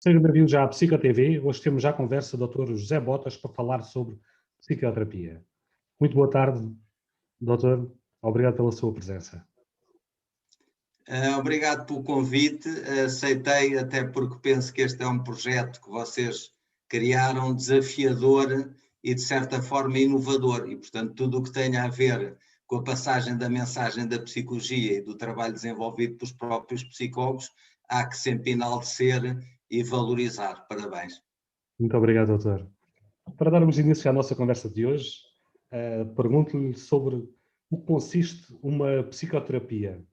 Sejam bem-vindos à Psico-TV. Hoje temos já a conversa do Dr. José Botas para falar sobre psicoterapia. Muito boa tarde, doutor. Obrigado pela sua presença. Obrigado pelo convite, aceitei até porque penso que este é um projeto que vocês criaram desafiador e de certa forma inovador e portanto tudo o que tenha a ver com a passagem da mensagem da psicologia e do trabalho desenvolvido pelos próprios psicólogos há que sempre enaltecer e valorizar. Parabéns. Muito obrigado, doutor. Para darmos início à nossa conversa de hoje, pergunto-lhe sobre o que consiste uma psicoterapia.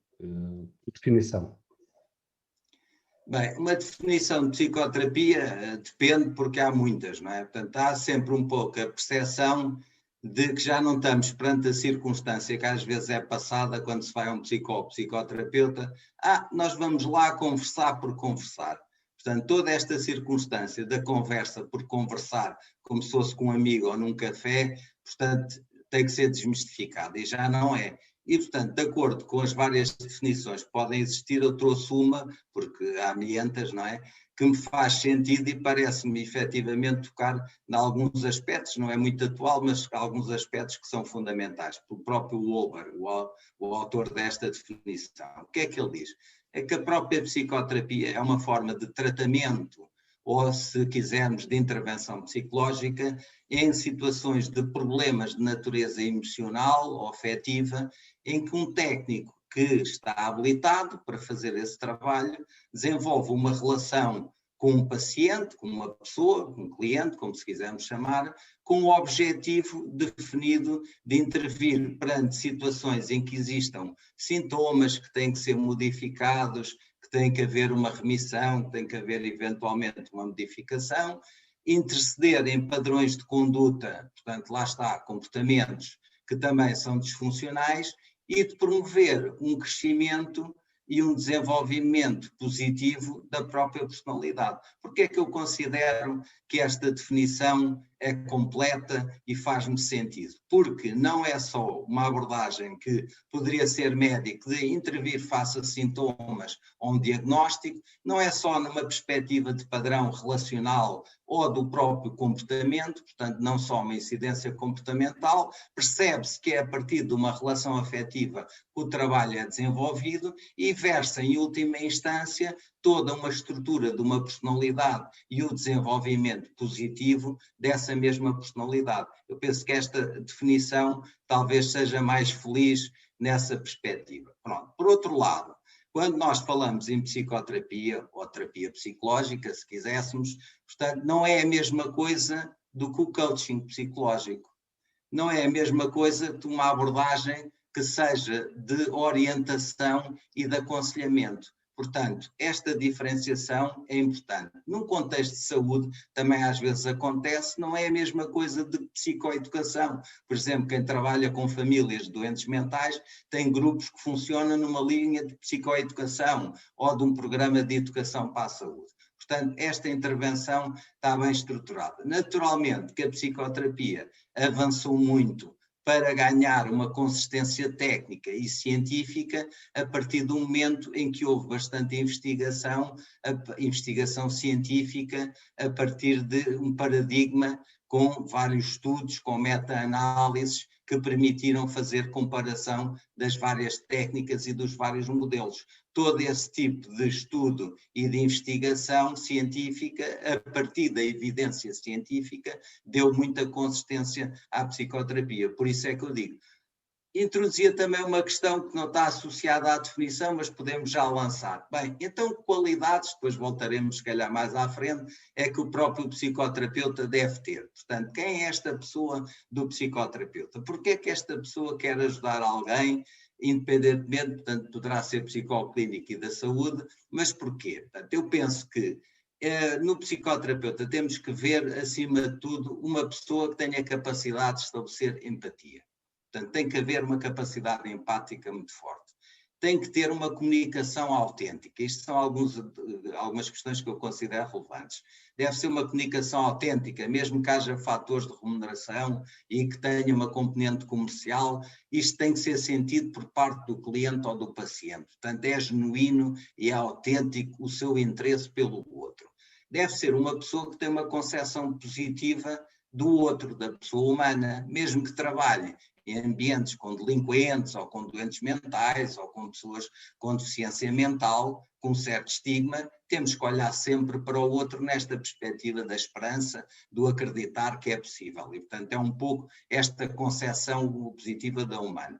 Definição. Bem, uma definição de psicoterapia depende porque há muitas, não é? Portanto, há sempre um pouco a percepção de que já não estamos perante a circunstância que às vezes é passada quando se vai a um psicólogo, psicoterapeuta, nós vamos lá conversar por conversar. Portanto, toda esta circunstância da conversa por conversar, como se fosse com um amigo ou num café, portanto, tem que ser desmistificada e já não é. E, portanto, de acordo com as várias definições que podem existir, eu trouxe uma, porque há milhentas, não é? Que me faz sentido e parece-me efetivamente tocar em alguns aspectos, não é muito atual, mas alguns aspectos que são fundamentais. O próprio Wolber, o autor desta definição, o que é que ele diz? É que a própria psicoterapia é uma forma de tratamento, ou se quisermos, de intervenção psicológica, em situações de problemas de natureza emocional ou afetiva, em que um técnico que está habilitado para fazer esse trabalho desenvolve uma relação com um paciente, com uma pessoa, com um cliente, como se quisermos chamar, com o objetivo definido de intervir perante situações em que existam sintomas que têm que ser modificados, que tem que haver uma remissão, que tem que haver eventualmente uma modificação, interceder em padrões de conduta, portanto lá está, comportamentos que também são disfuncionais, e de promover um crescimento e um desenvolvimento positivo da própria personalidade. Porque é que eu considero que esta definição é completa e faz-me sentido? Porque não é só uma abordagem que poderia ser médico de intervir face a sintomas ou um diagnóstico, não é só numa perspectiva de padrão relacional ou do próprio comportamento, portanto não só uma incidência comportamental, percebe-se que é a partir de uma relação afetiva que o trabalho é desenvolvido e versa em última instância toda uma estrutura de uma personalidade e o desenvolvimento positivo dessa mesma personalidade. Eu penso que esta definição talvez seja mais feliz nessa perspectiva. Pronto. Por outro lado, quando nós falamos em psicoterapia ou terapia psicológica, se quiséssemos, portanto, não é a mesma coisa do que o coaching psicológico. Não é a mesma coisa que uma abordagem que seja de orientação e de aconselhamento. Portanto, esta diferenciação é importante. Num contexto de saúde, também às vezes acontece, não é a mesma coisa de psicoeducação. Por exemplo, quem trabalha com famílias de doentes mentais tem grupos que funcionam numa linha de psicoeducação ou de um programa de educação para a saúde. Portanto, esta intervenção está bem estruturada. Naturalmente que a psicoterapia avançou muito para ganhar uma consistência técnica e científica a partir do momento em que houve bastante investigação científica a partir de um paradigma com vários estudos, com meta-análises que permitiram fazer comparação das várias técnicas e dos vários modelos. Todo esse tipo de estudo e de investigação científica, a partir da evidência científica, deu muita consistência à psicoterapia. Por isso é que eu digo, introduzia também uma questão que não está associada à definição, mas podemos já lançar. Bem, então qualidades, depois voltaremos se calhar mais à frente, é que o próprio psicoterapeuta deve ter. Portanto, quem é esta pessoa do psicoterapeuta? Porquê é que esta pessoa quer ajudar alguém, independentemente, portanto, poderá ser psicólogo clínico e da saúde, mas porquê? Portanto, eu penso que no psicoterapeuta temos que ver, acima de tudo, uma pessoa que tenha capacidade de estabelecer empatia. Portanto, tem que haver uma capacidade empática muito forte. Tem que ter uma comunicação autêntica. Isto são algumas questões que eu considero relevantes. Deve ser uma comunicação autêntica, mesmo que haja fatores de remuneração e que tenha uma componente comercial, isto tem que ser sentido por parte do cliente ou do paciente. Portanto, é genuíno e é autêntico o seu interesse pelo outro. deve ser uma pessoa que tem uma concepção positiva do outro, da pessoa humana, mesmo que trabalhe em ambientes com delinquentes ou com doentes mentais ou com pessoas com deficiência mental, com certo estigma, temos que olhar sempre para o outro nesta perspectiva da esperança, do acreditar que é possível. E, portanto, é um pouco esta concepção positiva da humana.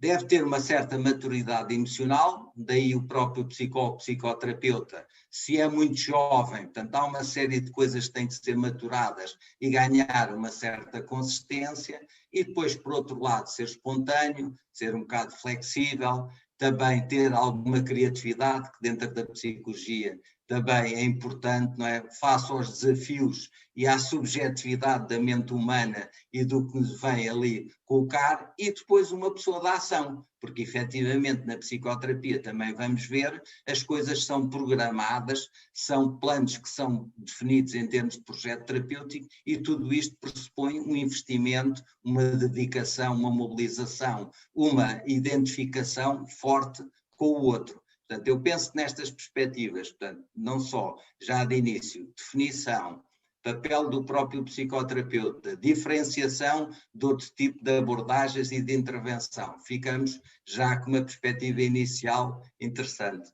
Deve ter uma certa maturidade emocional, daí o próprio psicólogo, psicoterapeuta, se é muito jovem, portanto há uma série de coisas que têm que ser maturadas e ganhar uma certa consistência, e depois, por outro lado, ser espontâneo, ser um bocado flexível, também ter alguma criatividade, que dentro da psicologia também é importante, não é? Face aos desafios e à subjetividade da mente humana e do que nos vem ali colocar, e depois uma pessoa da ação, porque efetivamente na psicoterapia também vamos ver, as coisas são programadas, são planos que são definidos em termos de projeto terapêutico, e tudo isto pressupõe um investimento, uma dedicação, uma mobilização, uma identificação forte com o outro. Portanto, eu penso nestas perspectivas, portanto, não só já de início, definição, papel do próprio psicoterapeuta, diferenciação de outro tipo de abordagens e de intervenção. Ficamos já com uma perspectiva inicial interessante.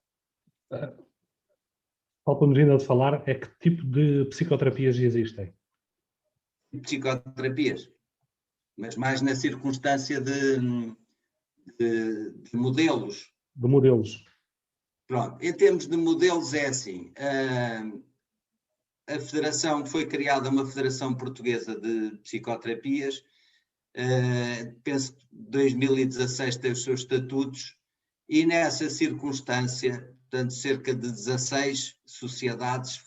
Falta-nos ainda de falar é que tipo de psicoterapias existem. Psicoterapias, mas mais na circunstância de modelos. De modelos. Pronto, em termos de modelos é assim, a federação, foi criada uma Federação Portuguesa de Psicoterapias, penso que 2016 teve os seus estatutos, e nessa circunstância, portanto, cerca de 16 sociedades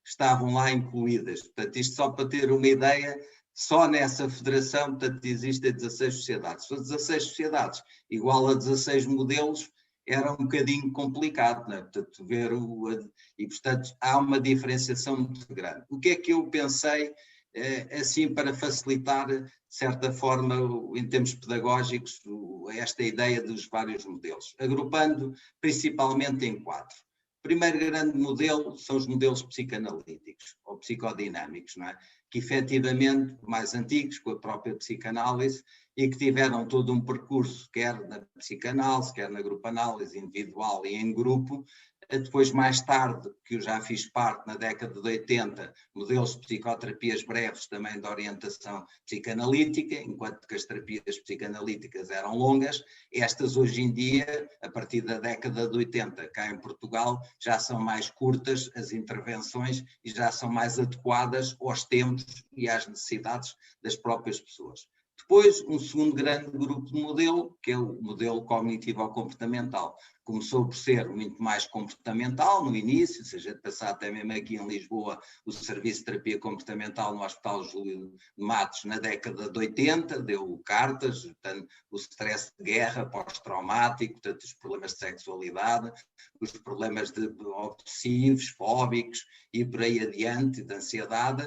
estavam lá incluídas. Portanto, isto só para ter uma ideia, só nessa federação, portanto, existem 16 sociedades. Se for 16 sociedades igual a 16 modelos, era um bocadinho complicado, né? Portanto, e portanto há uma diferenciação muito grande. O que é que eu pensei, assim, para facilitar, de certa forma, em termos pedagógicos, esta ideia dos vários modelos, agrupando principalmente em 4. O primeiro grande modelo são os modelos psicanalíticos ou psicodinâmicos, não é? Que efetivamente, mais antigos, com a própria psicanálise, e que tiveram todo um percurso, quer na psicanálise, quer na grupo-análise individual e em grupo. Depois, mais tarde, que eu já fiz parte na década de 80, modelos de psicoterapias breves também de orientação psicanalítica, enquanto que as terapias psicanalíticas eram longas. Estas hoje em dia, a partir da década de 80, cá em Portugal, já são mais curtas as intervenções e já são mais adequadas aos tempos e às necessidades das próprias pessoas. Depois, um segundo grande grupo de modelo, que é o modelo cognitivo-comportamental. Começou por ser muito mais comportamental no início, se a gente pensar até mesmo aqui em Lisboa, o serviço de terapia comportamental no Hospital Júlio de Matos, na década de 80, deu cartas, portanto, o stress de guerra pós-traumático, portanto, os problemas de sexualidade, os problemas de obsessivos, fóbicos e por aí adiante, de ansiedade.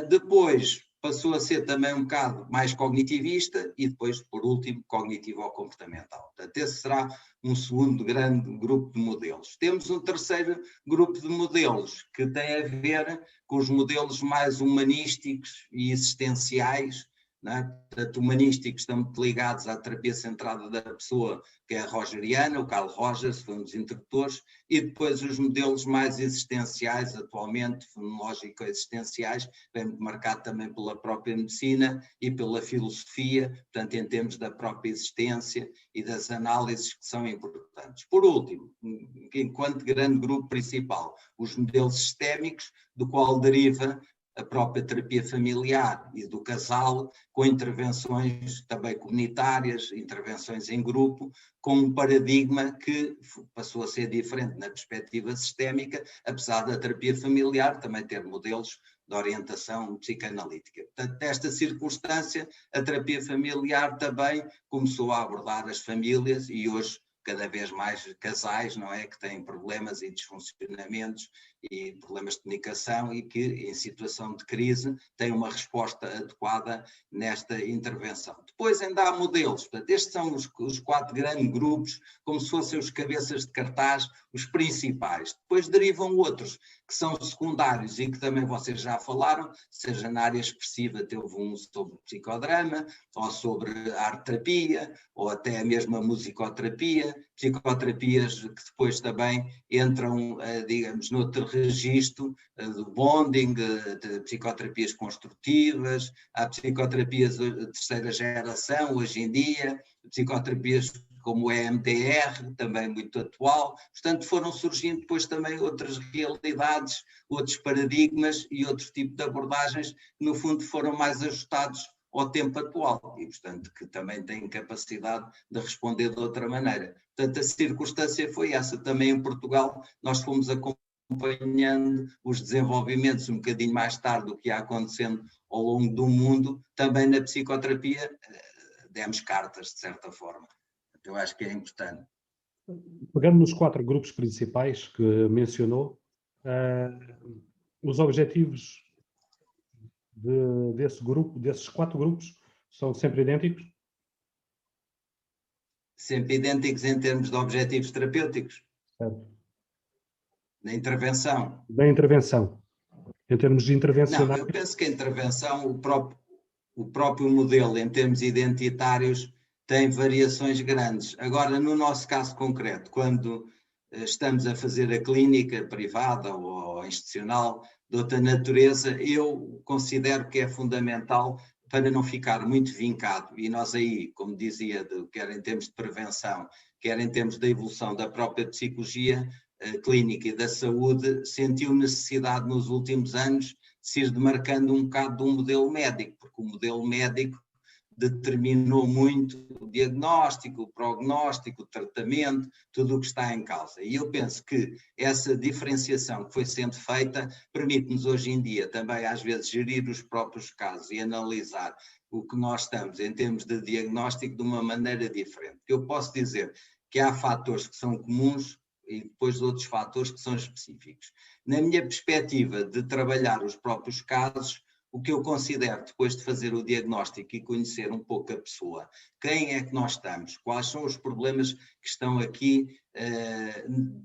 Depois passou a ser também um bocado mais cognitivista e depois, por último, cognitivo-comportamental. Portanto, esse será um segundo grande grupo de modelos. Temos um terceiro grupo de modelos que tem a ver com os modelos mais humanísticos e existenciais, não é? Portanto, humanísticos estão muito ligados à terapia centrada da pessoa, que é a rogeriana, o Carl Rogers foi um dos introdutores, e depois os modelos mais existenciais, atualmente, fenomenológico-existenciais, bem marcado também pela própria medicina e pela filosofia, portanto, em termos da própria existência e das análises que são importantes. Por último, enquanto grande grupo principal, os modelos sistémicos, do qual deriva a própria terapia familiar e do casal, com intervenções também comunitárias, intervenções em grupo, com um paradigma que passou a ser diferente na perspectiva sistémica, apesar da terapia familiar também ter modelos de orientação psicanalítica. Portanto, nesta circunstância, a terapia familiar também começou a abordar as famílias e hoje cada vez mais casais, não é, que têm problemas e disfuncionamentos e problemas de comunicação e que, em situação de crise, têm uma resposta adequada nesta intervenção. Depois ainda há modelos, portanto, estes são os 4 grandes grupos, como se fossem os cabeças de cartaz, os principais. Depois derivam outros, que são secundários e que também vocês já falaram, seja na área expressiva, teve um sobre psicodrama, ou sobre arte-terapia, ou até a mesma musicoterapia, psicoterapias que depois também entram, digamos, noutro registro do bonding, de psicoterapias construtivas, há psicoterapias de terceira geração hoje em dia, psicoterapias como o EMDR, também muito atual. Portanto, foram surgindo depois também outras realidades, outros paradigmas e outro tipo de abordagens que, no fundo, foram mais ajustados ao tempo atual e, portanto, que também têm capacidade de responder de outra maneira. Portanto, a circunstância foi essa. Também em Portugal nós fomos acompanhando os desenvolvimentos um bocadinho mais tarde do que ia acontecendo ao longo do mundo, também na psicoterapia demos cartas, de certa forma. Eu acho que é importante. Pegando nos 4 grupos principais que mencionou, os objetivos desses 4 grupos, são sempre idênticos? Sempre idênticos em termos de objetivos terapêuticos? Certo. Na intervenção? Da intervenção. Em termos de intervenção. Não, eu penso que a intervenção, o próprio modelo, em termos identitários, tem variações grandes. Agora, no nosso caso concreto, quando estamos a fazer a clínica privada ou institucional de outra natureza, eu considero que é fundamental para não ficar muito vincado. E nós aí, como dizia, quer em termos de prevenção, quer em termos da evolução da própria psicologia clínica e da saúde, sentiu necessidade nos últimos anos de se ir demarcando um bocado de um modelo médico, porque o modelo médico determinou muito o diagnóstico, o prognóstico, o tratamento, tudo o que está em causa. E eu penso que essa diferenciação que foi sendo feita permite-nos hoje em dia também às vezes gerir os próprios casos e analisar o que nós estamos em termos de diagnóstico de uma maneira diferente. Eu posso dizer que há fatores que são comuns e depois outros fatores que são específicos. Na minha perspectiva de trabalhar os próprios casos, o que eu considero, depois de fazer o diagnóstico e conhecer um pouco a pessoa, quem é que nós estamos, quais são os problemas que estão aqui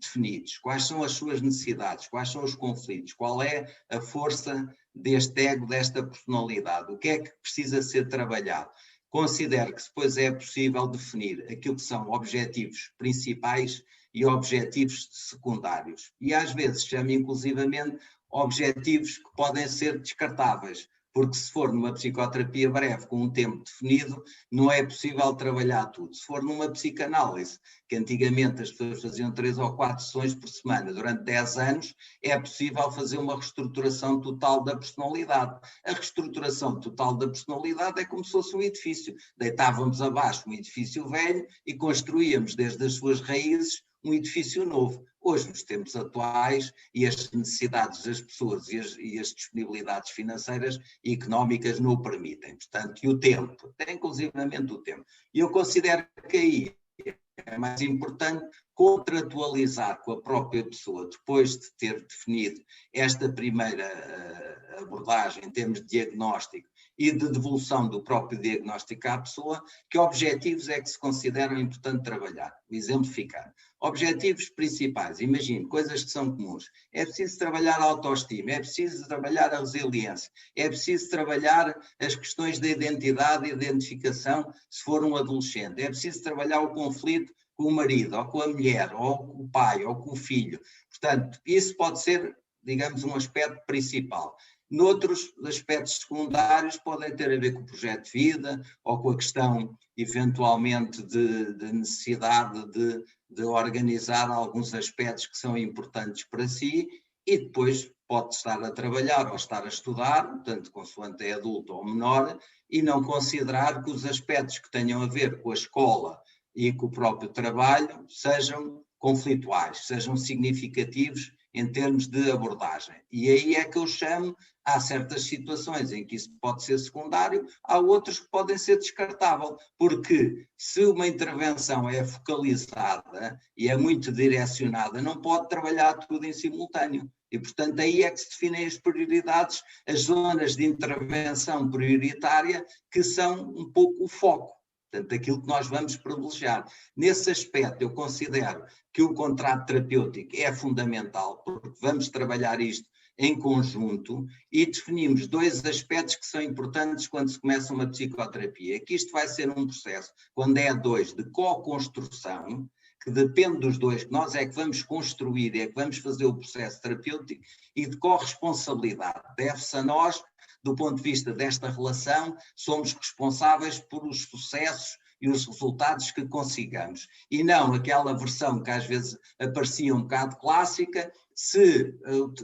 definidos, quais são as suas necessidades, quais são os conflitos, qual é a força deste ego, desta personalidade, o que é que precisa ser trabalhado. Considero que depois é possível definir aquilo que são objetivos principais e objetivos secundários. E às vezes chamo inclusivamente objetivos que podem ser descartáveis, porque se for numa psicoterapia breve com um tempo definido, não é possível trabalhar tudo. Se for numa psicanálise, que antigamente as pessoas faziam 3 ou 4 sessões por semana durante 10 anos, é possível fazer uma reestruturação total da personalidade. A reestruturação total da personalidade é como se fosse um edifício. Deitávamos abaixo um edifício velho e construíamos desde as suas raízes um edifício novo. Hoje, nos tempos atuais, e as necessidades das pessoas e as disponibilidades financeiras e económicas não o permitem. Portanto, e o tempo, inclusivamente o tempo. E eu considero que aí é mais importante contratualizar com a própria pessoa, depois de ter definido esta primeira abordagem em termos de diagnóstico e de devolução do próprio diagnóstico à pessoa, que objetivos é que se consideram importante trabalhar. Exemplificar. Objetivos principais, imagino, coisas que são comuns. É preciso trabalhar a autoestima, é preciso trabalhar a resiliência, é preciso trabalhar as questões da identidade e identificação se for um adolescente, é preciso trabalhar o conflito com o marido, ou com a mulher, ou com o pai, ou com o filho. Portanto, isso pode ser, digamos, um aspecto principal. Noutros aspectos secundários podem ter a ver com o projeto de vida ou com a questão, eventualmente, de necessidade de organizar alguns aspectos que são importantes para si e depois pode estar a trabalhar ou estar a estudar, tanto consoante é adulto ou menor, e não considerar que os aspectos que tenham a ver com a escola e com o próprio trabalho sejam conflituais, sejam significativos em termos de abordagem. E aí é que eu chamo Há certas situações em que isso pode ser secundário, há outras que podem ser descartável, porque se uma intervenção é focalizada e é muito direcionada, não pode trabalhar tudo em simultâneo. E, portanto, aí é que se definem as prioridades, as zonas de intervenção prioritária, que são um pouco o foco. Portanto, aquilo que nós vamos privilegiar. Nesse aspecto, eu considero que o contrato terapêutico é fundamental, porque vamos trabalhar isto em conjunto e definimos 2 aspectos que são importantes quando se começa uma psicoterapia. Que isto vai ser um processo, quando é 2, de co-construção, que depende dos 2, que nós é que vamos construir, é que vamos fazer o processo terapêutico, e de corresponsabilidade. Deve-se a nós, do ponto de vista desta relação, somos responsáveis por os sucessos e os resultados que consigamos. E não aquela versão que às vezes aparecia um bocado clássica: se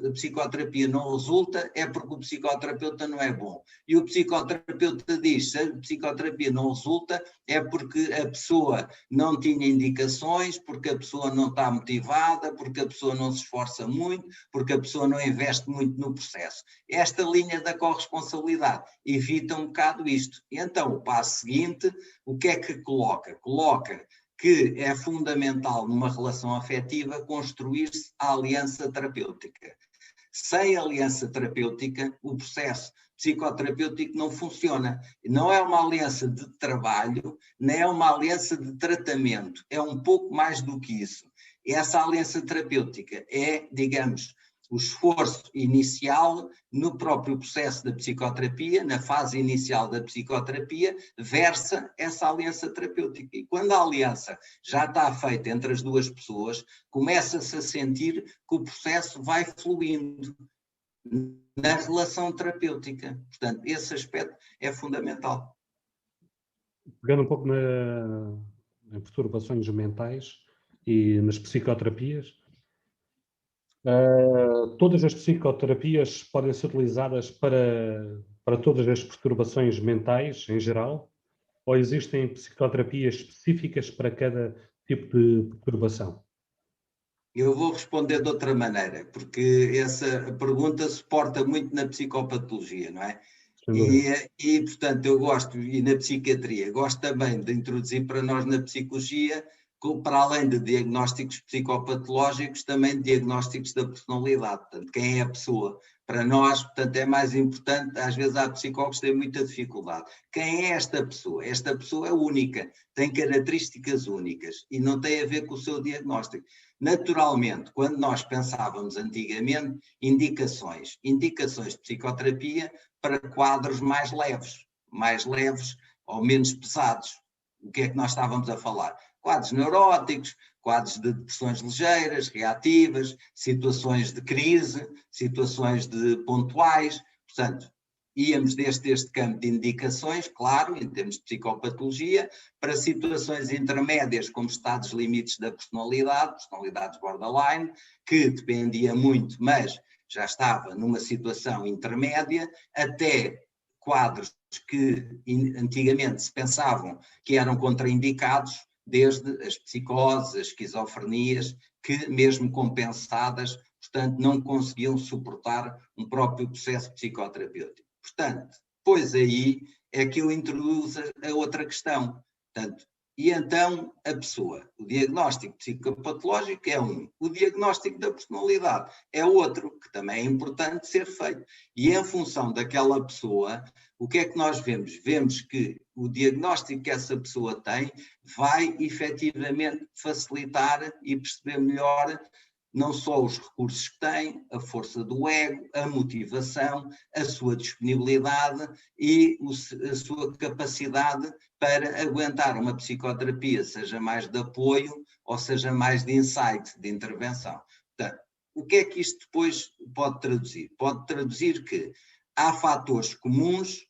a psicoterapia não resulta, é porque o psicoterapeuta não é bom. E o psicoterapeuta diz: se a psicoterapia não resulta, é porque a pessoa não tinha indicações, porque a pessoa não está motivada, porque a pessoa não se esforça muito, porque a pessoa não investe muito no processo. Esta linha da corresponsabilidade evita um bocado isto. E então, o passo seguinte, o que é que coloca? Coloca que é fundamental numa relação afetiva construir-se a aliança terapêutica. Sem aliança terapêutica, o processo psicoterapêutico não funciona. Não é uma aliança de trabalho, nem é uma aliança de tratamento. É um pouco mais do que isso. Essa aliança terapêutica é, digamos, o esforço inicial no próprio processo da psicoterapia, na fase inicial da psicoterapia, versa essa aliança terapêutica. E quando a aliança já está feita entre as 2 pessoas, começa-se a sentir que o processo vai fluindo na relação terapêutica. Portanto, esse aspecto é fundamental. Pegando um pouco em perturbações mentais e nas psicoterapias, todas as psicoterapias podem ser utilizadas para todas as perturbações mentais em geral, ou existem psicoterapias específicas para cada tipo de perturbação? Eu vou responder de outra maneira, porque essa pergunta se porta muito na psicopatologia, não é? E, portanto, eu gosto, e na psiquiatria, gosto também de introduzir para nós na psicologia, para além de diagnósticos psicopatológicos, também diagnósticos da personalidade. Portanto, quem é a pessoa? Para nós, portanto, é mais importante. Às vezes há psicólogos que têm muita dificuldade. Quem é esta pessoa? Esta pessoa é única, tem características únicas e não tem a ver com o seu diagnóstico. Naturalmente, quando nós pensávamos antigamente, indicações de psicoterapia para quadros mais leves ou menos pesados. O que é que nós estávamos a falar? Quadros neuróticos, quadros de depressões ligeiras, reativas, situações de crise, situações de pontuais. Portanto, íamos desde este campo de indicações, claro, em termos de psicopatologia, para situações intermédias, como estados limites da personalidades borderline, que dependia muito, mas já estava numa situação intermédia, até quadros que antigamente se pensavam que eram contraindicados, desde as psicoses, as esquizofrenias, que mesmo compensadas, portanto, não conseguiam suportar um próprio processo psicoterapêutico. Portanto, depois aí é que eu introduzo a outra questão. Portanto, e então a pessoa, o diagnóstico psicopatológico é um, o diagnóstico da personalidade é outro, que também é importante ser feito. E em função daquela pessoa, o que é que nós vemos? Vemos que o diagnóstico que essa pessoa tem vai efetivamente facilitar e perceber melhor não só os recursos que tem, a força do ego, a motivação, a sua disponibilidade e a sua capacidade para aguentar uma psicoterapia, seja mais de apoio ou seja mais de insight, de intervenção. Portanto, o que é que isto depois pode traduzir? Pode traduzir que há fatores comuns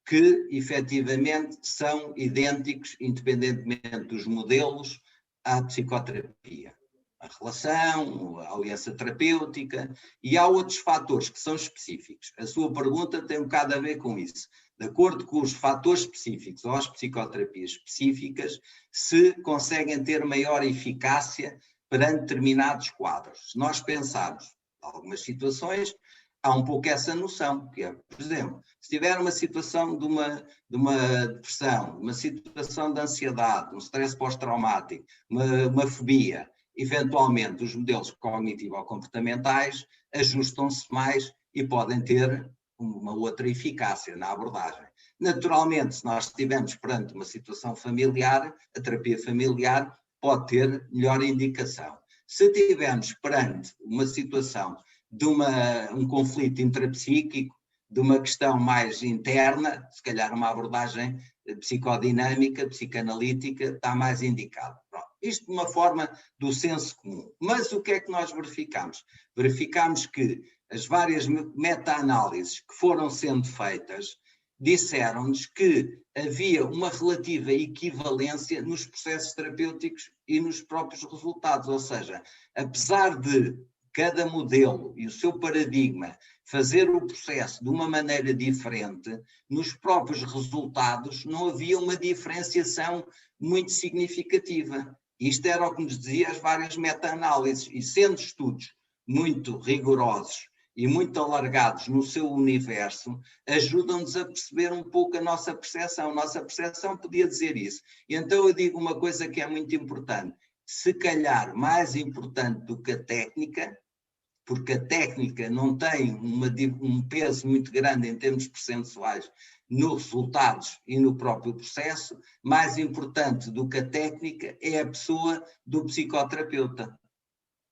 que efetivamente são idênticos, independentemente dos modelos, à psicoterapia. A relação, a aliança terapêutica, e há outros fatores que são específicos. A sua pergunta tem um bocado a ver com isso. De acordo com os fatores específicos ou as psicoterapias específicas, se conseguem ter maior eficácia perante determinados quadros. Se nós pensarmos em algumas situações, há um pouco essa noção, que é, por exemplo, se tiver uma situação de uma depressão, uma situação de ansiedade, um stress pós-traumático, uma fobia, eventualmente os modelos cognitivo-comportamentais ajustam-se mais e podem ter uma outra eficácia na abordagem. Naturalmente, se nós estivermos perante uma situação familiar, a terapia familiar pode ter melhor indicação. Se estivermos perante uma situação de um conflito intrapsíquico, de uma questão mais interna, se calhar uma abordagem psicodinâmica, psicanalítica, está mais indicado. Pronto. Isto de uma forma do senso comum. Mas o que é que nós verificamos? Verificamos que as várias meta-análises que foram sendo feitas disseram-nos que havia uma relativa equivalência nos processos terapêuticos e nos próprios resultados, ou seja, apesar de cada modelo e o seu paradigma fazer o processo de uma maneira diferente, nos próprios resultados não havia uma diferenciação muito significativa. Isto era o que nos dizia as várias meta-análises, e sendo estudos muito rigorosos e muito alargados no seu universo, ajudam-nos a perceber um pouco a nossa percepção. A nossa percepção podia dizer isso. E então eu digo uma coisa que é muito importante, se calhar mais importante do que a técnica, porque a técnica não tem um peso muito grande em termos percentuais nos resultados e no próprio processo, mais importante do que a técnica é a pessoa do psicoterapeuta,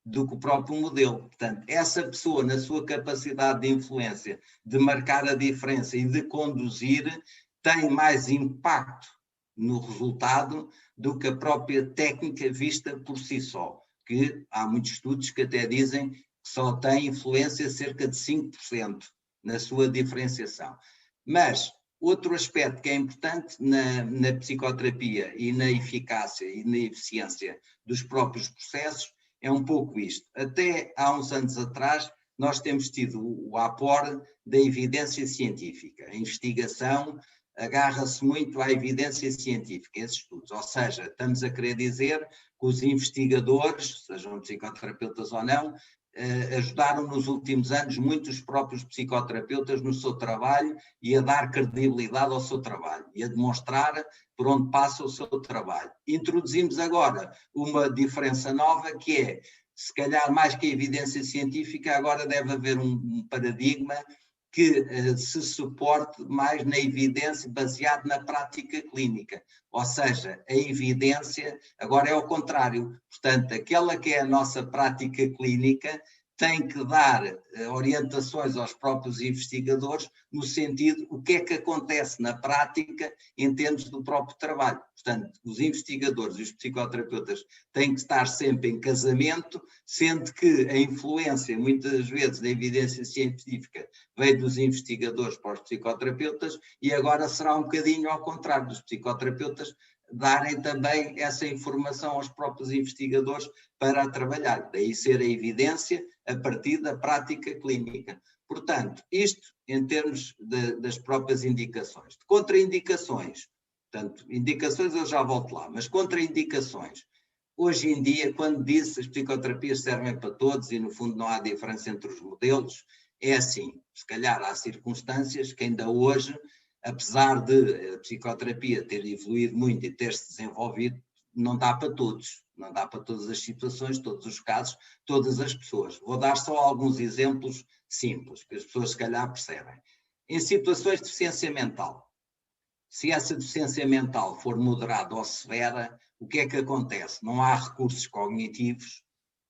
do que o próprio modelo. Portanto, essa pessoa, na sua capacidade de influência, de marcar a diferença e de conduzir, tem mais impacto no resultado do que a própria técnica vista por si só, que há muitos estudos que até dizem que só tem influência cerca de 5% na sua diferenciação. Mas outro aspecto que é importante na psicoterapia e na eficácia e na eficiência dos próprios processos é um pouco isto. Até há uns anos atrás, nós temos tido o aporte da evidência científica. A investigação agarra-se muito à evidência científica, esses estudos. Ou seja, estamos a querer dizer que os investigadores, sejam psicoterapeutas ou não, ajudaram nos últimos anos muito os próprios psicoterapeutas no seu trabalho e a dar credibilidade ao seu trabalho e a demonstrar por onde passa o seu trabalho. Introduzimos agora uma diferença nova que é, se calhar mais que a evidência científica, agora deve haver um paradigma que se suporte mais na evidência baseado na prática clínica. Ou seja, a evidência agora é ao contrário. Portanto, aquela que é a nossa prática clínica tem que dar orientações aos próprios investigadores no sentido o que é que acontece na prática em termos do próprio trabalho. Portanto, os investigadores e os psicoterapeutas têm que estar sempre em casamento, sendo que a influência, muitas vezes, da evidência científica veio dos investigadores para os psicoterapeutas e agora será um bocadinho ao contrário, dos psicoterapeutas darem também essa informação aos próprios investigadores para trabalhar. Daí ser a evidência a partir da prática clínica. Portanto, isto em termos das próprias indicações. De contraindicações, portanto, indicações eu já volto lá, mas contraindicações. Hoje em dia, quando diz que as psicoterapias servem para todos e no fundo não há diferença entre os modelos, é assim, se calhar há circunstâncias que ainda hoje, apesar de a psicoterapia ter evoluído muito e ter-se desenvolvido, não dá para todos, não dá para todas as situações, todos os casos, todas as pessoas. Vou dar só alguns exemplos simples, que as pessoas se calhar percebem. Em situações de deficiência mental, se essa deficiência mental for moderada ou severa, o que é que acontece? Não há recursos cognitivos,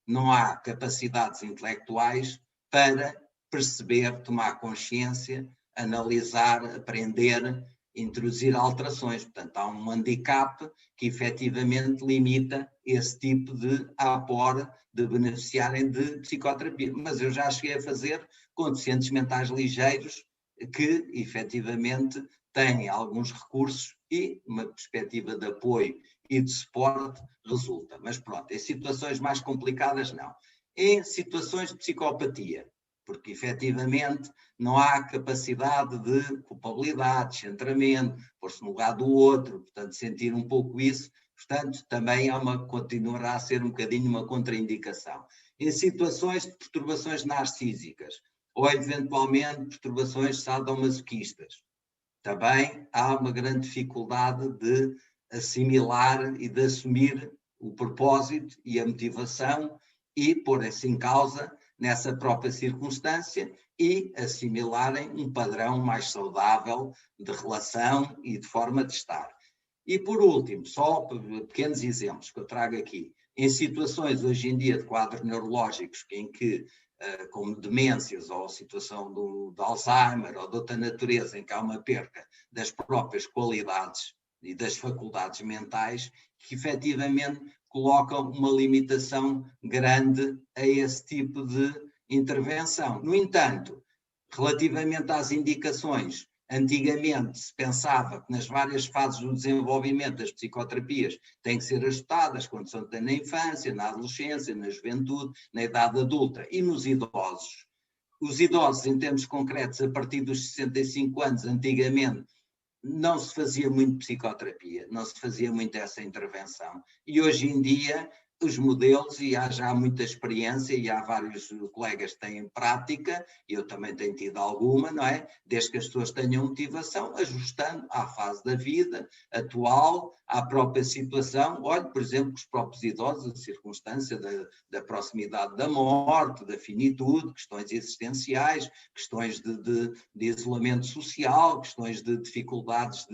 não há capacidades intelectuais para perceber, tomar consciência, analisar, aprender, introduzir alterações. Portanto, há um handicap que efetivamente limita esse tipo de aporte de beneficiarem de psicoterapia. Mas eu já cheguei a fazer com deficientes mentais ligeiros que efetivamente têm alguns recursos e uma perspectiva de apoio e de suporte resulta. Mas pronto, em situações mais complicadas não. Em situações de psicopatia, porque efetivamente não há capacidade de culpabilidade, centramento, pôr-se no lugar do outro, portanto sentir um pouco isso, portanto também continuará a ser um bocadinho uma contraindicação. Em situações de perturbações narcísicas, ou eventualmente perturbações sadomasoquistas. Também há uma grande dificuldade de assimilar e de assumir o propósito e a motivação e pôr-se em causa nessa própria circunstância e assimilarem um padrão mais saudável de relação e de forma de estar. E por último, só pequenos exemplos que eu trago aqui, em situações hoje em dia de quadros neurológicos em que, como demências ou situação de Alzheimer ou de outra natureza, em que há uma perca das próprias qualidades e das faculdades mentais, que efetivamente colocam uma limitação grande a esse tipo de intervenção. No entanto, relativamente às indicações, antigamente se pensava que nas várias fases do desenvolvimento das psicoterapias têm que ser ajustadas quando são na infância, na adolescência, na juventude, na idade adulta e nos idosos. Os idosos, em termos concretos, a partir dos 65 anos, antigamente, não se fazia muito psicoterapia, não se fazia muito essa intervenção. E hoje em dia, os modelos, e há já muita experiência, e há vários colegas que têm prática, e eu também tenho tido alguma, não é? Desde que as pessoas tenham motivação, ajustando à fase da vida atual, à própria situação. Olha, por exemplo, os próprios idosos, a circunstância da proximidade da morte, da finitude, questões existenciais, questões de isolamento social, questões de dificuldades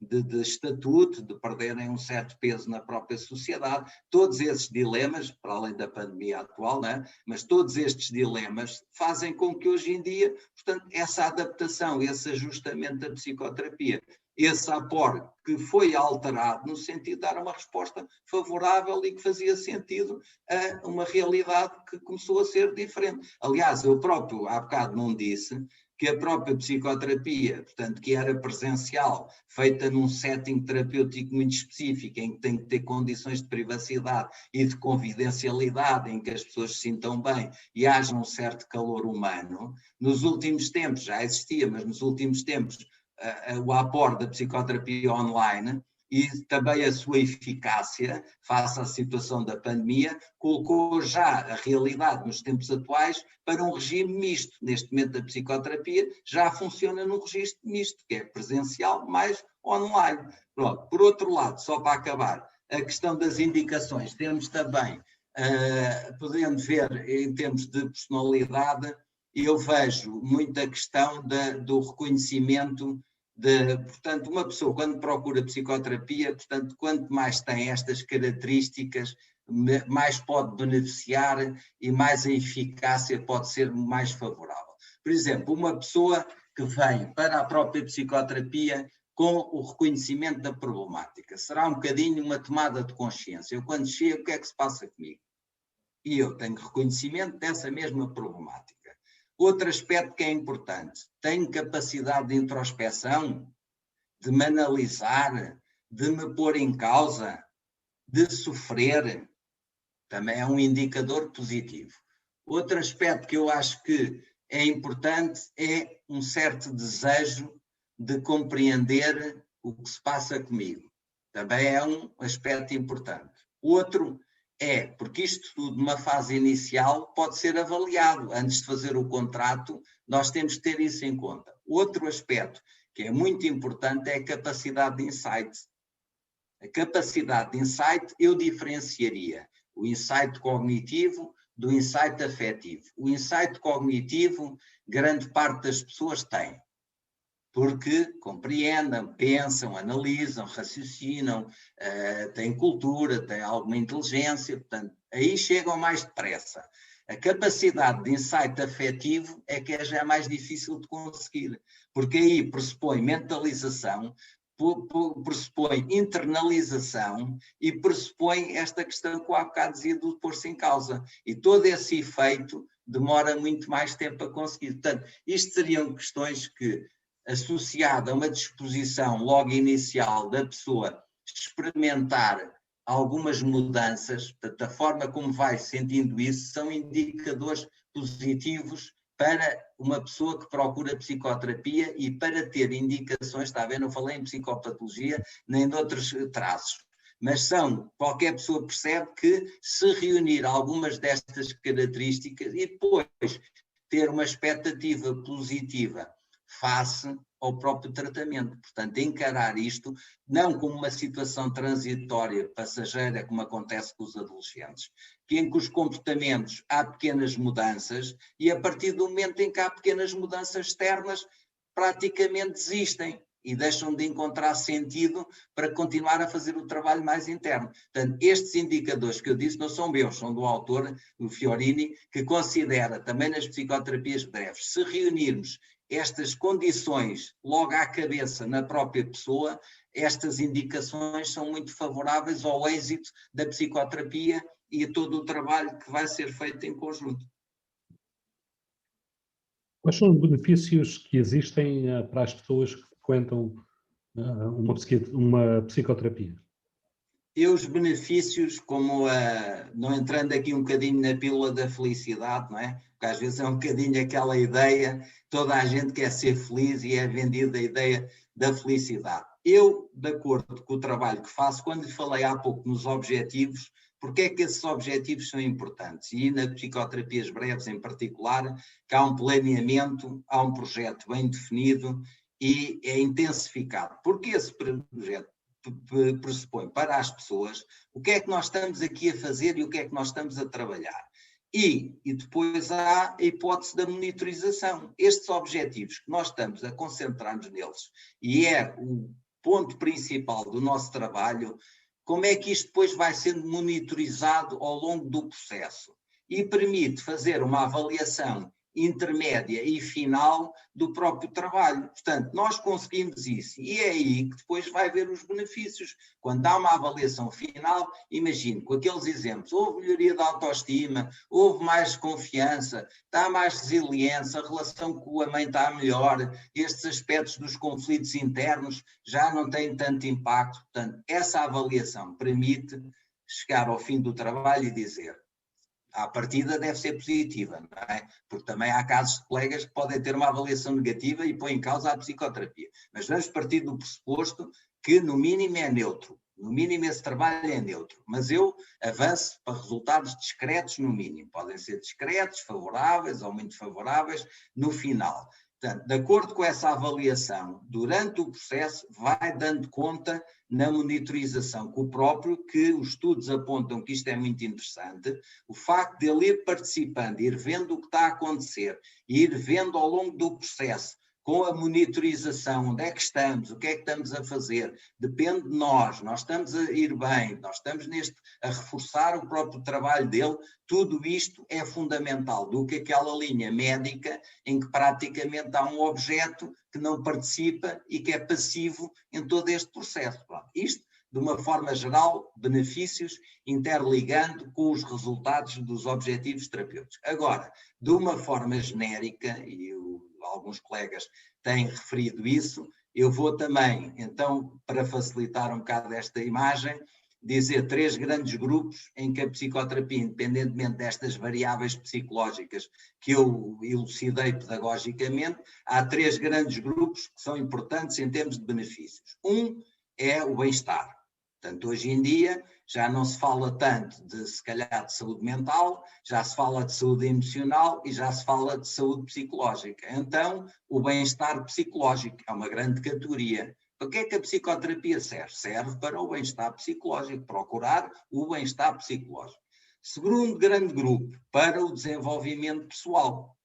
de estatuto, de perderem um certo peso na própria sociedade, todos esses dilemas, para além da pandemia atual, né? Mas todos estes dilemas fazem com que hoje em dia, portanto, essa adaptação, esse ajustamento da psicoterapia, esse aporte que foi alterado no sentido de dar uma resposta favorável e que fazia sentido a uma realidade que começou a ser diferente. Aliás, eu próprio há bocado não disse que a própria psicoterapia, portanto, que era presencial, feita num setting terapêutico muito específico, em que tem que ter condições de privacidade e de confidencialidade, em que as pessoas se sintam bem e haja um certo calor humano, nos últimos tempos, já existia, mas nos últimos tempos, o aporte da psicoterapia online e também a sua eficácia face à situação da pandemia, colocou já a realidade nos tempos atuais para um regime misto. Neste momento a psicoterapia já funciona num registro misto, que é presencial mais online. Pronto. Por outro lado, só para acabar, a questão das indicações, temos também, podendo ver em termos de personalidade, eu vejo muita questão do reconhecimento portanto, uma pessoa quando procura psicoterapia, portanto, quanto mais tem estas características, mais pode beneficiar e mais a eficácia pode ser mais favorável. Por exemplo, uma pessoa que vem para a própria psicoterapia com o reconhecimento da problemática, será um bocadinho uma tomada de consciência. Eu quando chego, o que é que se passa comigo? E eu tenho reconhecimento dessa mesma problemática. Outro aspecto que é importante, tenho capacidade de introspeção, de me analisar, de me pôr em causa, de sofrer, também é um indicador positivo. Outro aspecto que eu acho que é importante é um certo desejo de compreender o que se passa comigo. Também é um aspecto importante. Outro porque isto tudo, numa fase inicial, pode ser avaliado. Antes de fazer o contrato, nós temos que ter isso em conta. Outro aspecto que é muito importante é a capacidade de insight. A capacidade de insight eu diferenciaria o insight cognitivo do insight afetivo. O insight cognitivo, grande parte das pessoas tem, porque compreendem, pensam, analisam, raciocinam, têm cultura, têm alguma inteligência, portanto, aí chegam mais depressa. A capacidade de insight afetivo é que já é mais difícil de conseguir, porque aí pressupõe mentalização, pressupõe internalização e pressupõe esta questão que eu há bocado dizia do pôr-se em causa. E todo esse efeito demora muito mais tempo a conseguir. Portanto, isto seriam questões que, associada a uma disposição logo inicial da pessoa experimentar algumas mudanças, da forma como vai sentindo isso, são indicadores positivos para uma pessoa que procura psicoterapia e para ter indicações, está a ver, não falei em psicopatologia nem de outros traços, mas qualquer pessoa percebe que se reunir algumas destas características e depois ter uma expectativa positiva face ao próprio tratamento. Portanto, encarar isto não como uma situação transitória, passageira, como acontece com os adolescentes, em que os comportamentos há pequenas mudanças e a partir do momento em que há pequenas mudanças externas, praticamente desistem e deixam de encontrar sentido para continuar a fazer o trabalho mais interno. Portanto, estes indicadores que eu disse não são meus, são do autor, do Fiorini, que considera também nas psicoterapias breves, se reunirmos estas condições logo à cabeça na própria pessoa, estas indicações são muito favoráveis ao êxito da psicoterapia e a todo o trabalho que vai ser feito em conjunto. Quais são os benefícios que existem para as pessoas que frequentam uma psicoterapia? E os benefícios, como não entrando aqui um bocadinho na pílula da felicidade, não é? Porque às vezes é um bocadinho aquela ideia, toda a gente quer ser feliz e é vendida a ideia da felicidade. Eu, de acordo com o trabalho que faço, quando lhe falei há pouco nos objetivos, porque é que esses objetivos são importantes? E nas psicoterapias breves em particular, que há um planeamento, há um projeto bem definido e é intensificado. Porque esse projeto pressupõe para as pessoas o que é que nós estamos aqui a fazer e o que é que nós estamos a trabalhar. E depois há a hipótese da monitorização. Estes objetivos que nós estamos a concentrar-nos neles, e é o ponto principal do nosso trabalho, como é que isto depois vai sendo monitorizado ao longo do processo e permite fazer uma avaliação intermédia e final do próprio trabalho. Portanto, nós conseguimos isso e é aí que depois vai haver os benefícios. Quando há uma avaliação final, imagino, com aqueles exemplos, houve melhoria da autoestima, houve mais confiança, está mais resiliência, a relação com a mãe está melhor, estes aspectos dos conflitos internos já não têm tanto impacto. Portanto, essa avaliação permite chegar ao fim do trabalho e dizer: à partida deve ser positiva, não é? Porque também há casos de colegas que podem ter uma avaliação negativa e põem em causa a psicoterapia. Mas vamos partir do pressuposto que no mínimo é neutro. No mínimo esse trabalho é neutro. Mas eu avanço para resultados discretos no mínimo. Podem ser discretos, favoráveis ou muito favoráveis no final. Portanto, de acordo com essa avaliação, durante o processo vai dando conta na monitorização com o próprio, que os estudos apontam que isto é muito interessante, o facto de ele ir participando, ir vendo o que está a acontecer, ir vendo ao longo do processo, com a monitorização, onde é que estamos, o que é que estamos a fazer, depende de nós estamos a ir bem, nós estamos a reforçar o próprio trabalho dele, tudo isto é fundamental, do que aquela linha médica em que praticamente há um objeto que não participa e que é passivo em todo este processo. Isto, de uma forma geral, benefícios interligando com os resultados dos objetivos terapêuticos. Agora, de uma forma genérica, e alguns colegas têm referido isso, eu vou também, então, para facilitar um bocado esta imagem, dizer 3 grandes grupos em que a psicoterapia, independentemente destas variáveis psicológicas que eu elucidei pedagogicamente, há 3 grandes grupos que são importantes em termos de benefícios. Um é o bem-estar. Portanto, hoje em dia já não se fala tanto de, se calhar, de saúde mental, já se fala de saúde emocional e já se fala de saúde psicológica. Então, o bem-estar psicológico é uma grande categoria. Para que é que a psicoterapia serve? Serve para o bem-estar psicológico, procurar o bem-estar psicológico. Segundo grande grupo, para o desenvolvimento pessoal.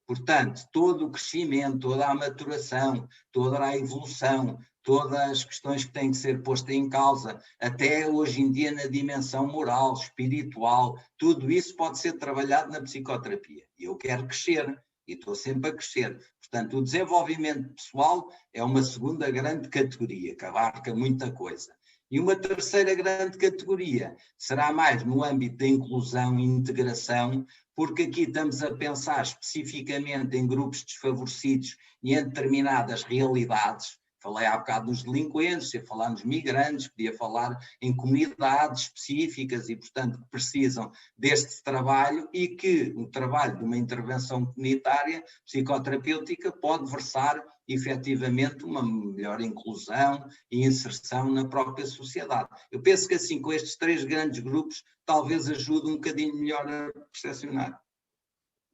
Portanto, todo o crescimento, toda a maturação, toda a evolução, todas as questões que têm que ser postas em causa, até hoje em dia na dimensão moral, espiritual, tudo isso pode ser trabalhado na psicoterapia. E eu quero crescer, e estou sempre a crescer. Portanto, o desenvolvimento pessoal é uma segunda grande categoria, que abarca muita coisa. E uma terceira grande categoria será mais no âmbito da inclusão e integração, porque aqui estamos a pensar especificamente em grupos desfavorecidos e em determinadas realidades. Falei há bocado nos delinquentes, ia falar nos migrantes, podia falar em comunidades específicas e, portanto, que precisam deste trabalho e que o trabalho de uma intervenção comunitária, psicoterapêutica, pode versar efetivamente uma melhor inclusão e inserção na própria sociedade. Eu penso que assim, com estes 3 grandes grupos, talvez ajude um bocadinho melhor a percepcionar.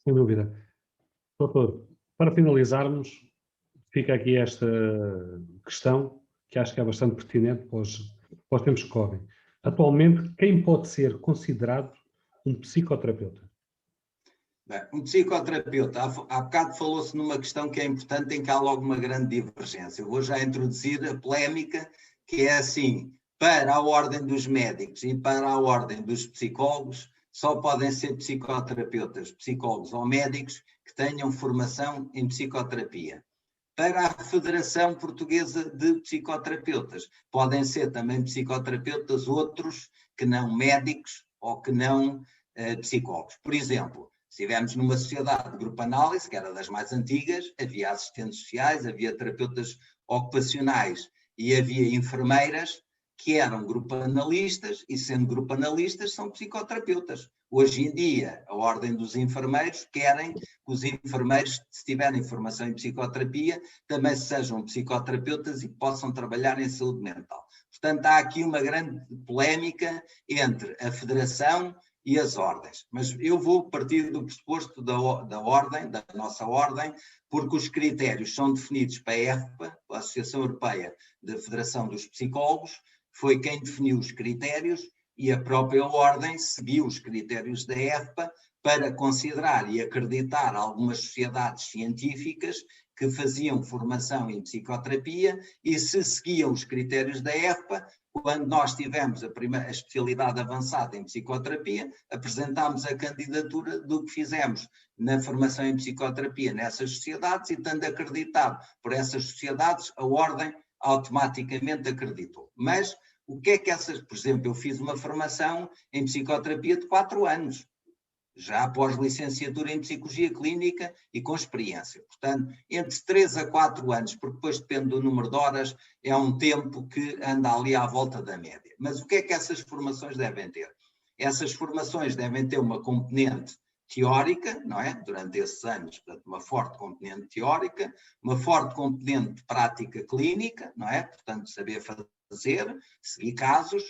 Sem dúvida. Doutor, para finalizarmos, fica aqui esta questão que acho que é bastante pertinente para os tempos que correm. Atualmente, quem pode ser considerado um psicoterapeuta? Bem, um psicoterapeuta, há bocado falou-se numa questão que é importante, em que há logo uma grande divergência. Eu vou já introduzir a polémica, que é assim: para a ordem dos médicos e para a ordem dos psicólogos, só podem ser psicoterapeutas, psicólogos ou médicos que tenham formação em psicoterapia. Para a Federação Portuguesa de Psicoterapeutas, podem ser também psicoterapeutas outros que não médicos ou que não psicólogos. Por exemplo, se estivermos numa sociedade de grupo análise, que era das mais antigas, havia assistentes sociais, havia terapeutas ocupacionais e havia enfermeiras que eram grupo analistas e, sendo grupo analistas, são psicoterapeutas. Hoje em dia, a ordem dos enfermeiros querem que os enfermeiros, se tiverem formação em psicoterapia, também sejam psicoterapeutas e possam trabalhar em saúde mental. Portanto, há aqui uma grande polémica entre a Federação e as ordens. Mas eu vou partir do pressuposto da ordem, da nossa ordem, porque os critérios são definidos para a EFPA, a Associação Europeia da Federação dos Psicólogos, foi quem definiu os critérios, e a própria ordem seguiu os critérios da EFPA para considerar e acreditar algumas sociedades científicas que faziam formação em psicoterapia, e se seguiam os critérios da EFPA, quando nós tivemos a especialidade avançada em psicoterapia, apresentámos a candidatura do que fizemos na formação em psicoterapia nessas sociedades, e estando acreditado por essas sociedades, a ordem automaticamente acreditou. Mas o que é que essas, por exemplo, eu fiz uma formação em psicoterapia de 4 anos, já após licenciatura em Psicologia Clínica e com experiência. Portanto, entre 3 a 4 anos, porque depois depende do número de horas, é um tempo que anda ali à volta da média. Mas o que é que essas formações devem ter? Essas formações devem ter uma componente teórica, não é? Durante esses anos, portanto, uma forte componente teórica, uma forte componente de prática clínica, não é? Portanto, saber fazer, seguir casos.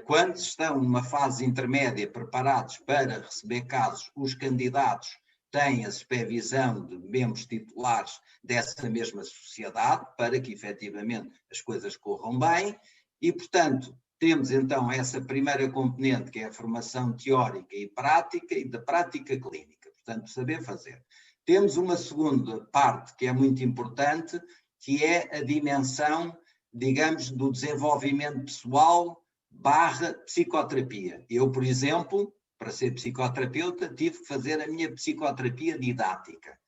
Quando estão numa fase intermédia preparados para receber casos, os candidatos têm a supervisão de membros titulares dessa mesma sociedade para que efetivamente as coisas corram bem, e portanto temos então essa primeira componente, que é a formação teórica e prática, e da prática clínica, portanto saber fazer. Temos uma segunda parte que é muito importante, que é a dimensão, digamos, do desenvolvimento pessoal / psicoterapia. Eu, por exemplo, para ser psicoterapeuta, tive que fazer a minha psicoterapia didática.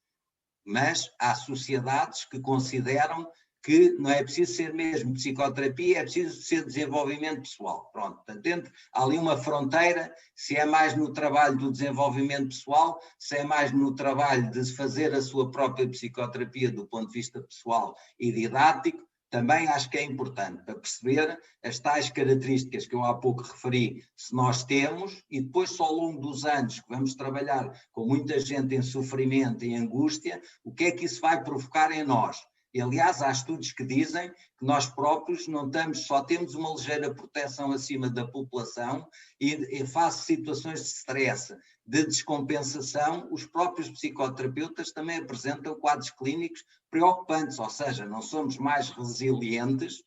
Mas há sociedades que consideram que não é preciso ser mesmo psicoterapia, é preciso ser desenvolvimento pessoal. Pronto, portanto, há ali uma fronteira, se é mais no trabalho do desenvolvimento pessoal, se é mais no trabalho de fazer a sua própria psicoterapia do ponto de vista pessoal e didático. Também acho que é importante para perceber as tais características que eu há pouco referi, se nós temos, e depois só ao longo dos anos que vamos trabalhar com muita gente em sofrimento e angústia, o que é que isso vai provocar em nós. E, aliás, há estudos que dizem que nós próprios não estamos, só temos uma ligeira proteção acima da população, e face a situações de stress, de descompensação, os próprios psicoterapeutas também apresentam quadros clínicos preocupantes, ou seja, não somos mais resilientes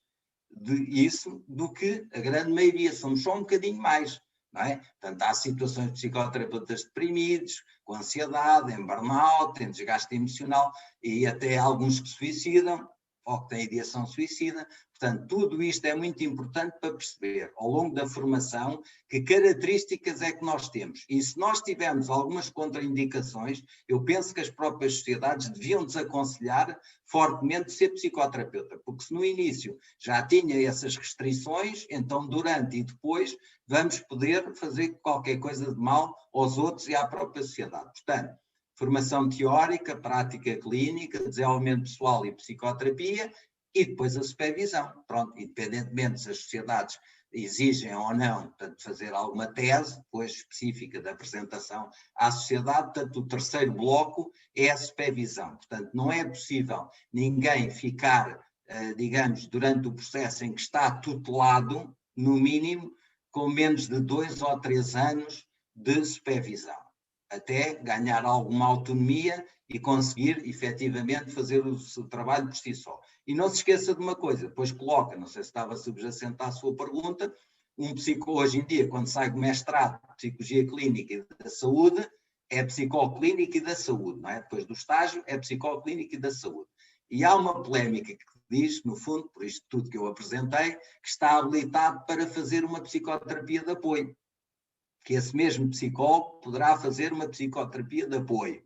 disso do que a grande maioria, somos só um bocadinho mais. Não é? Portanto, há situações de psicoterapeutas deprimidos, com ansiedade, em burnout, em desgaste emocional, e até alguns que se suicidam, ou que têm ideação suicida. Portanto, tudo isto é muito importante para perceber, ao longo da formação, que características é que nós temos. E se nós tivermos algumas contraindicações, eu penso que as próprias sociedades deviam desaconselhar fortemente ser psicoterapeuta, porque se no início já tinha essas restrições, então durante e depois vamos poder fazer qualquer coisa de mal aos outros e à própria sociedade. Portanto, formação teórica, prática clínica, desenvolvimento pessoal e psicoterapia, e depois a supervisão. Pronto, independentemente se as sociedades exigem ou não, portanto, fazer alguma tese, depois específica da apresentação à sociedade, portanto, o terceiro bloco é a supervisão. Portanto, não é possível ninguém ficar, digamos, durante o processo em que está tutelado, no mínimo, com menos de 2 ou 3 anos de supervisão. até ganhar alguma autonomia e conseguir efetivamente fazer o seu trabalho por si só. E não se esqueça de uma coisa, depois coloca, não sei se estava subjacente à sua pergunta, um psicólogo hoje em dia, quando sai do mestrado de Psicologia Clínica e da Saúde, é psicólogo clínico e da saúde, não é? Depois do estágio, é psicólogo clínico e da saúde. E há uma polémica que diz, no fundo, por isto tudo que eu apresentei, que está habilitado para fazer uma psicoterapia de apoio. Que esse mesmo psicólogo poderá fazer uma psicoterapia de apoio.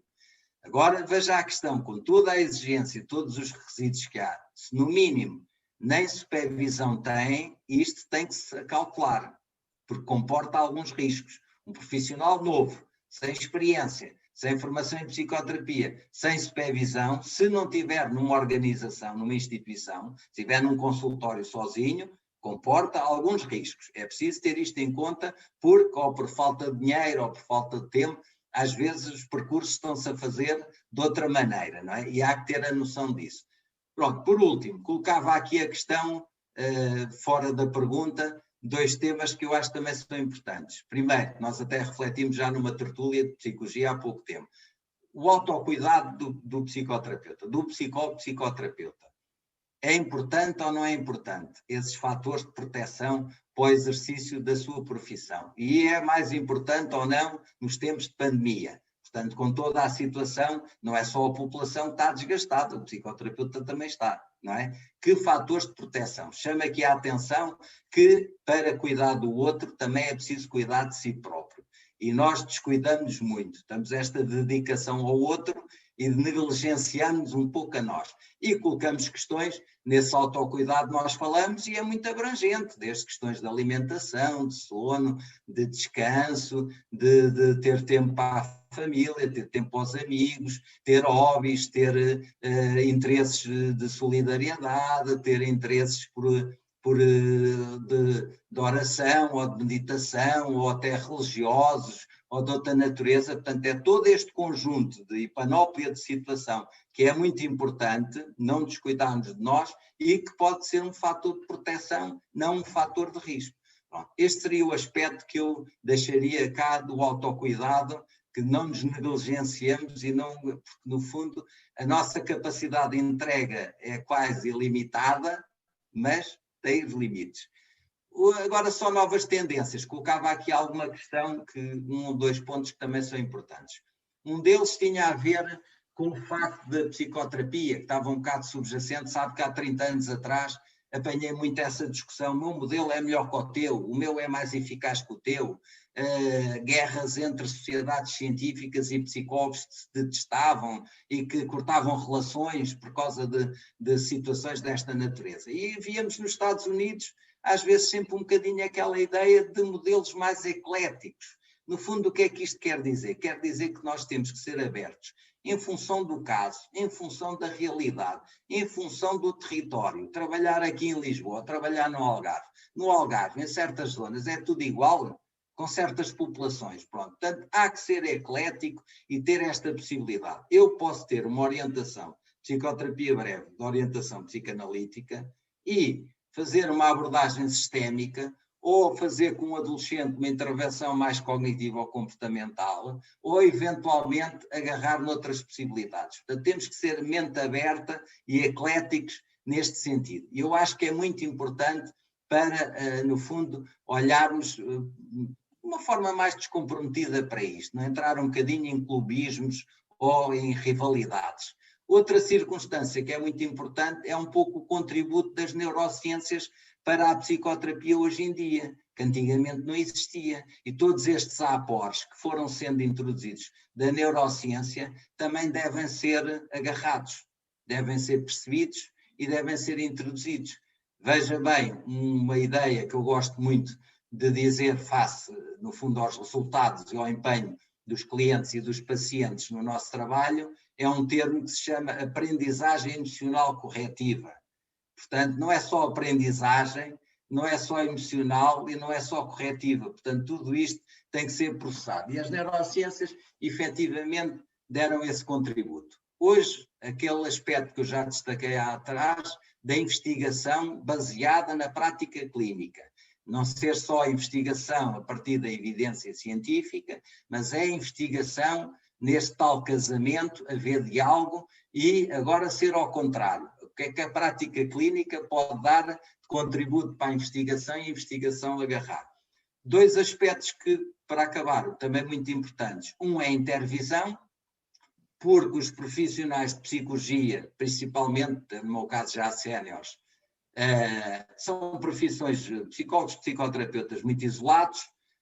Agora, veja a questão, com toda a exigência, todos os requisitos que há, se no mínimo nem supervisão tem, isto tem que se calcular, porque comporta alguns riscos. Um profissional novo, sem experiência, sem formação em psicoterapia, sem supervisão, se não tiver numa organização, numa instituição, se estiver num consultório sozinho, comporta alguns riscos. É preciso ter isto em conta, porque ou por falta de dinheiro ou por falta de tempo, às vezes os percursos estão-se a fazer de outra maneira, não é? E há que ter a noção disso. Pronto, por último, colocava aqui a questão, fora da pergunta, 2 temas que eu acho que também são importantes. Primeiro, nós até refletimos já numa tertúlia de psicologia há pouco tempo. O autocuidado do psicoterapeuta, do psicólogo-psicoterapeuta. É importante ou não é importante esses fatores de proteção para o exercício da sua profissão? E é mais importante ou não nos tempos de pandemia? Portanto, com toda a situação, não é só a população que está desgastada, o psicoterapeuta também está, não é? Que fatores de proteção? Chama aqui a atenção que para cuidar do outro também é preciso cuidar de si próprio. E nós descuidamos muito, temos esta dedicação ao outro e negligenciamos um pouco a nós. E colocamos questões, nesse autocuidado nós falamos, e é muito abrangente, desde questões de alimentação, de sono, de descanso, de ter tempo para a família, ter tempo para os amigos, ter hobbies, ter interesses de solidariedade, ter interesses de oração, ou de meditação, ou até religiosos, ou de outra natureza. Portanto, é todo este conjunto de panóplia de situação que é muito importante, não descuidarmos de nós, e que pode ser um fator de proteção, não um fator de risco. Pronto, este seria o aspecto que eu deixaria cá do autocuidado, que não nos negligenciemos e não, porque no fundo a nossa capacidade de entrega é quase ilimitada, mas tem os limites. Agora só novas tendências. Colocava aqui alguma questão, um ou 2 pontos que também são importantes. Um deles tinha a ver com o facto da psicoterapia, que estava um bocado subjacente. Sabe que há 30 anos atrás apanhei muito essa discussão: o meu modelo é melhor que o teu, o meu é mais eficaz que o teu. Guerras entre sociedades científicas e psicólogos que se detestavam e que cortavam relações por causa de situações desta natureza. E víamos nos Estados Unidos, às vezes, sempre um bocadinho aquela ideia de modelos mais ecléticos. No fundo, o que é que isto quer dizer? Quer dizer que nós temos que ser abertos em função do caso, em função da realidade, em função do território. Trabalhar aqui em Lisboa, trabalhar no Algarve. No Algarve, em certas zonas, é tudo igual, com certas populações. Pronto. Portanto, há que ser eclético e ter esta possibilidade. Eu posso ter uma orientação, psicoterapia breve, de orientação psicanalítica, e fazer uma abordagem sistémica, ou fazer com um adolescente uma intervenção mais cognitiva ou comportamental, ou eventualmente agarrar noutras possibilidades. Portanto, temos que ser mente aberta e ecléticos neste sentido. E eu acho que é muito importante para, no fundo, olharmos de uma forma mais descomprometida para isto, não entrar um bocadinho em clubismos ou em rivalidades. Outra circunstância que é muito importante é um pouco o contributo das neurociências para a psicoterapia hoje em dia, que antigamente não existia. E todos estes aportes que foram sendo introduzidos da neurociência também devem ser agarrados, devem ser percebidos e devem ser introduzidos. Veja bem, uma ideia que eu gosto muito de dizer face, no fundo, aos resultados e ao empenho dos clientes e dos pacientes no nosso trabalho, é um termo que se chama aprendizagem emocional corretiva. Portanto, não é só aprendizagem, não é só emocional e não é só corretiva. Portanto, tudo isto tem que ser processado. E as neurociências, efetivamente, deram esse contributo. Hoje, aquele aspecto que eu já destaquei atrás, da investigação baseada na prática clínica, Não ser só investigação a partir da evidência científica, mas é investigação neste tal casamento, haver diálogo e agora ser ao contrário. O que é que a prática clínica pode dar de contributo para a investigação e a investigação agarrar? Dois aspectos que, para acabar, também muito importantes. Um é a intervisão, porque os profissionais de psicologia, principalmente, no meu caso já séniores, são profissões, psicólogos, psicoterapeutas muito isolados,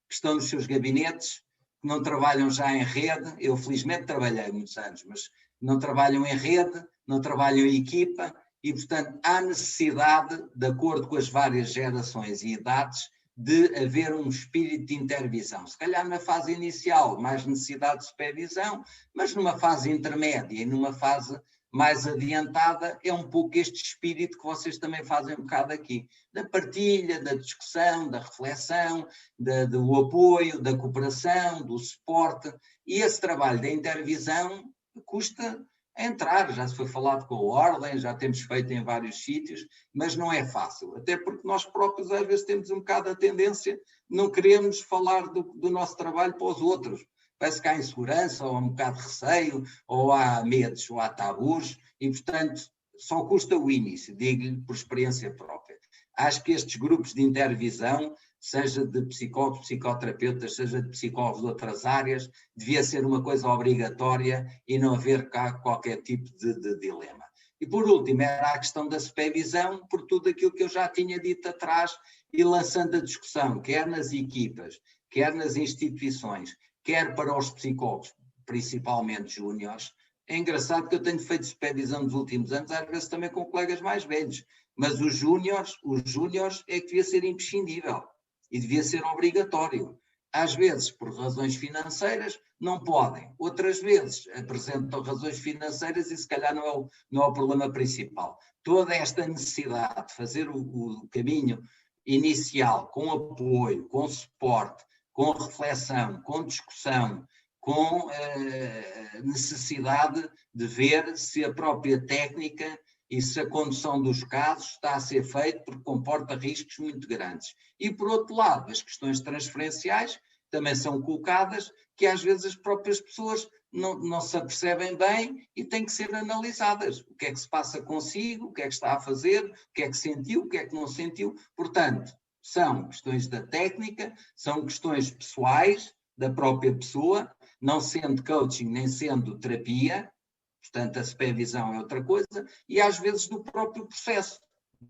que estão nos seus gabinetes, que não trabalham já em rede. Eu felizmente trabalhei muitos anos, mas não trabalham em rede, não trabalham em equipa e, portanto, há necessidade, de acordo com as várias gerações e idades, de haver um espírito de intervisão. Se calhar na fase inicial mais necessidade de supervisão, mas numa fase intermédia e numa fase mais adiantada é um pouco este espírito que vocês também fazem um bocado aqui, da partilha, da discussão, da reflexão, do apoio, da cooperação, do suporte, e esse trabalho da intervisão custa entrar, já se foi falado com a Ordem, já temos feito em vários sítios, mas não é fácil, até porque nós próprios às vezes temos um bocado a tendência, não queremos falar do nosso trabalho para os outros. Parece que há insegurança, ou há um bocado de receio, ou há medos, ou há tabus, e, portanto, só custa o início, digo-lhe por experiência própria. Acho que estes grupos de intervisão, seja de psicólogos, psicoterapeutas, seja de psicólogos de outras áreas, devia ser uma coisa obrigatória e não haver cá qualquer tipo de dilema. E, por último, era a questão da supervisão, por tudo aquilo que eu já tinha dito atrás, e lançando a discussão, quer nas equipas, quer nas instituições, quer para os psicólogos, principalmente júniores. É engraçado que eu tenho feito supervisão nos últimos anos, às vezes também com colegas mais velhos, mas os júniores é que devia ser imprescindível e devia ser obrigatório. Às vezes, por razões financeiras, não podem. Outras vezes, apresentam razões financeiras e se calhar não é o problema principal. Toda esta necessidade de fazer o caminho inicial com apoio, com suporte, com reflexão, com discussão, com necessidade de ver se a própria técnica e se a condução dos casos está a ser feita, porque comporta riscos muito grandes. E, por outro lado, as questões transferenciais também são colocadas, que às vezes as próprias pessoas não se apercebem bem e têm que ser analisadas. O que é que se passa consigo, o que é que está a fazer, o que é que sentiu, o que é que não sentiu. Portanto, são questões da técnica, são questões pessoais da própria pessoa, não sendo coaching nem sendo terapia, portanto a supervisão é outra coisa, e às vezes do próprio processo,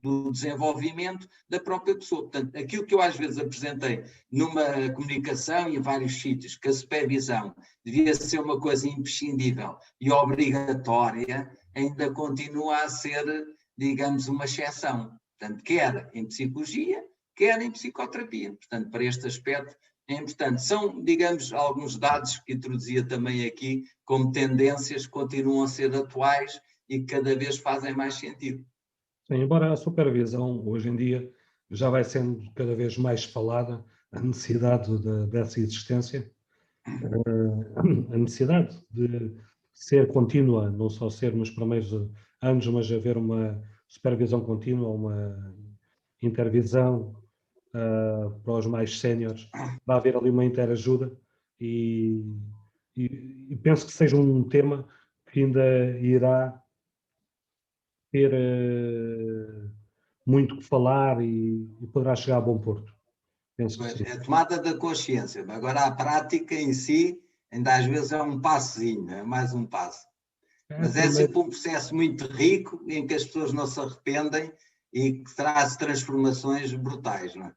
do desenvolvimento da própria pessoa. Portanto, aquilo que eu às vezes apresentei numa comunicação e em vários sítios, que a supervisão devia ser uma coisa imprescindível e obrigatória, ainda continua a ser, digamos, uma exceção. Portanto, quer em psicologia, quer em psicoterapia. Portanto, para este aspecto é importante. São, digamos, alguns dados que introduzia também aqui, como tendências que continuam a ser atuais e que cada vez fazem mais sentido. Sim, embora a supervisão, hoje em dia, já vai sendo cada vez mais falada, a necessidade dessa existência, a necessidade de ser contínua, não só ser nos primeiros anos, mas haver uma supervisão contínua, uma intervisão para os mais séniores, vai haver ali uma interajuda e penso que seja um tema que ainda irá ter muito que falar e poderá chegar a bom porto. Penso que sim. É a tomada da consciência, agora a prática em si ainda às vezes é um passozinho, é mais um passo. Mas é sempre um processo muito rico em que as pessoas não se arrependem e que traz transformações brutais, não é?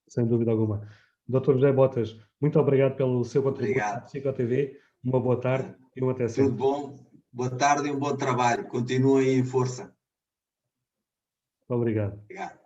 Sem dúvida alguma. Dr. José Botas, muito obrigado pelo seu contributo à PsicoTV. Uma boa tarde e um até sempre. Tudo bom. Boa tarde e um bom trabalho. Continuem em força. Obrigado. Obrigado.